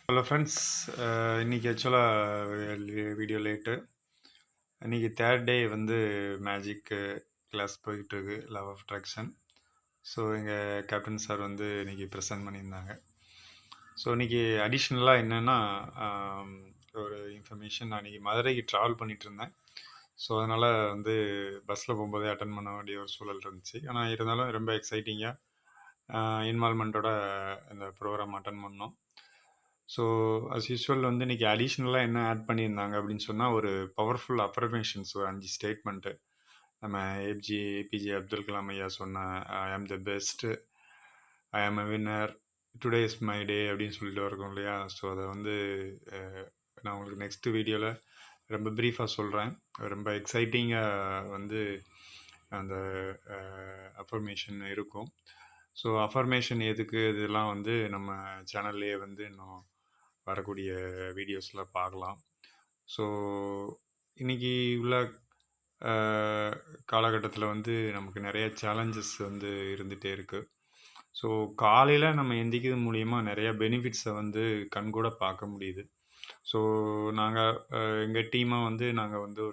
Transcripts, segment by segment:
Hello friends. இன்றைக்கி ஆக்சுவலாக video late. இன்றைக்கி தேர்ட் டே வந்து மேஜிக்கு கிளாஸ் போயிட்டுருக்கு, லவ் ஆஃப் அட்ராக்ஷன். ஸோ எங்கள் கேப்டன் சார் வந்து இன்றைக்கி ப்ரெசென்ட் பண்ணியிருந்தாங்க. ஸோ இன்றைக்கி அடிஷ்னலாக என்னென்னா ஒரு இன்ஃபர்மேஷன். நான் இன்றைக்கி மதுரைக்கு ட்ராவல் பண்ணிகிட்டு இருந்தேன். ஸோ அதனால் வந்து பஸ்ஸில் போகும்போதே அட்டன் பண்ண வேண்டிய ஒரு சூழல் இருந்துச்சு. ஆனால் இருந்தாலும் ரொம்ப எக்ஸைட்டிங்காக இன்வால்மெண்ட்டோட இந்த ப்ரோக்ராம் அட்டன் பண்ணோம். ஸோ அஸ் யூஸ்வல் வந்து இன்றைக்கி அடிஷ்னலாக என்ன ஆட் பண்ணியிருந்தாங்க அப்படின்னு சொன்னால், ஒரு பவர்ஃபுல் அஃபர்மேஷன்ஸ் ஒரு 5 ஸ்டேட்மெண்ட்டு. நம்ம ஏபிஜே அப்துல் கலாம் ஐயா சொன்ன ஐ ஆம் த பெஸ்ட்டு, ஐ ஆம் அ winner, today is my day அப்படின்னு சொல்லிட்டு இருக்கோம் இல்லையா. ஸோ அதை வந்து நான் உங்களுக்கு நெக்ஸ்ட் வீடியோவில் ரொம்ப ப்ரீஃபாக சொல்கிறேன். ரொம்ப எக்ஸைட்டிங்காக வந்து அந்த அஃபர்மேஷன் இருக்கும். ஸோ அஃபர்மேஷன் எதுக்கு இதெல்லாம் வந்து நம்ம சேனல்லையே வந்து இன்னும் வரக்கூடிய வீடியோஸில் பார்க்கலாம். ஸோ இன்றைக்கி உள்ள காலகட்டத்தில் வந்து நமக்கு நிறைய சேலஞ்சஸ் வந்து இருந்துகிட்டே இருக்குது. ஸோ காலையில் நம்ம எந்திக்கிறது மூலிமா நிறையா பெனிஃபிட்ஸை வந்து கண்கூட பார்க்க முடியுது. ஸோ நாங்கள் எங்கள் டீமாக வந்து நாங்கள் வந்து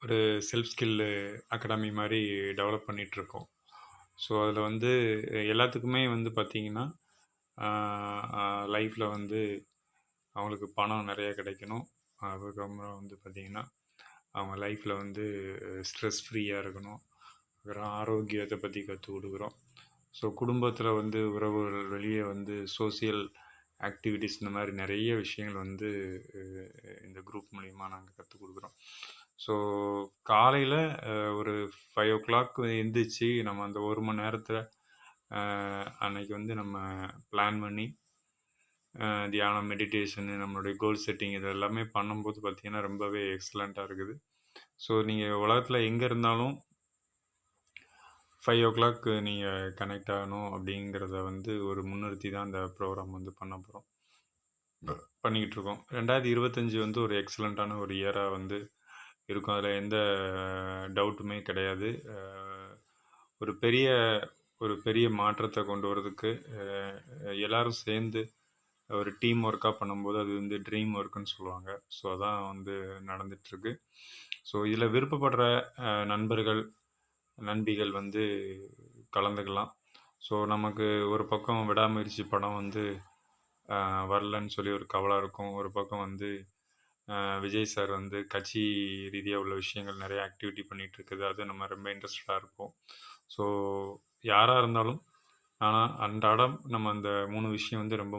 ஒரு செல்ஃப் ஸ்கில்லு அகாடமி மாதிரி டெவலப் பண்ணிகிட்ருக்கோம். ஸோ அதில் வந்து எல்லாத்துக்குமே வந்து பார்த்திங்கன்னா லைஃப்பில் வந்து அவங்களுக்கு பணம் நிறைய கிடைக்கணும். அதுக்கப்புறம் வந்து பார்த்திங்கன்னா அவங்க லைஃப்பில் வந்து ஸ்ட்ரெஸ் ஃப்ரீயாக இருக்கணும். அப்புறம் ஆரோக்கியத்தை பற்றி கற்றுக் கொடுக்குறோம். ஸோ குடும்பத்தில் வந்து உறவுகள், வெளியே வந்து சோசியல் ஆக்டிவிட்டீஸ், இந்த மாதிரி நிறைய விஷயங்கள் வந்து இந்த குரூப் மூலிமா நாங்கள் கற்றுக் கொடுக்குறோம். ஸோ காலையில் ஒரு 5 o'clock எழுந்திரிச்சு நம்ம அந்த 1 மணி நேரத்தில் அன்னைக்கு வந்து நம்ம பிளான் பண்ணி தியானம், மெடிடேஷனு, நம்மளுடைய கோல் செட்டிங் இது எல்லாமே பண்ணும்போது பார்த்திங்கன்னா ரொம்பவே எக்ஸலண்ட்டாக இருக்குது. ஸோ நீங்கள் உலகத்தில் எங்கே இருந்தாலும் 5 o'clock நீங்கள் கனெக்ட் ஆகணும் அப்படிங்கிறத வந்து ஒரு முன்னிறுத்தி தான் இந்த ப்ரோக்ராம் வந்து பண்ண போகிறோம், பண்ணிக்கிட்டு இருக்கோம். 2025 வந்து ஒரு எக்ஸலண்ட்டான ஒரு இயராக வந்து இருக்கும். அதில் எந்த டவுட்டுமே கிடையாது. ஒரு பெரிய மாற்றத்தை கொண்டு வரதுக்கு எல்லோரும் சேர்ந்து ஒரு டீம் ஒர்க்காக பண்ணும்போது அது வந்து ட்ரீம் ஒர்க்குன்னு சொல்லுவாங்க. ஸோ அதான் வந்து நடந்துகிட்ருக்கு. ஸோ இதில் விருப்பப்படுற நண்பர்கள், நண்பிகள் வந்து கலந்துக்கலாம். ஸோ நமக்கு ஒரு பக்கம் விடாமுயற்சி படம் வந்து வரலன்னு சொல்லி ஒரு கவலை இருக்கும். ஒரு பக்கம் வந்து விஜய் சார் வந்து கட்சி ரீதியாக உள்ள விஷயங்கள் நிறைய ஆக்டிவிட்டி பண்ணிகிட்ருக்குது. அது நம்ம ரொம்ப இன்ட்ரெஸ்டடாக இருப்போம். ஸோ யாராக இருந்தாலும் ஆனால் அன்றாடம் நம்ம அந்த 3 விஷயம் வந்து ரொம்ப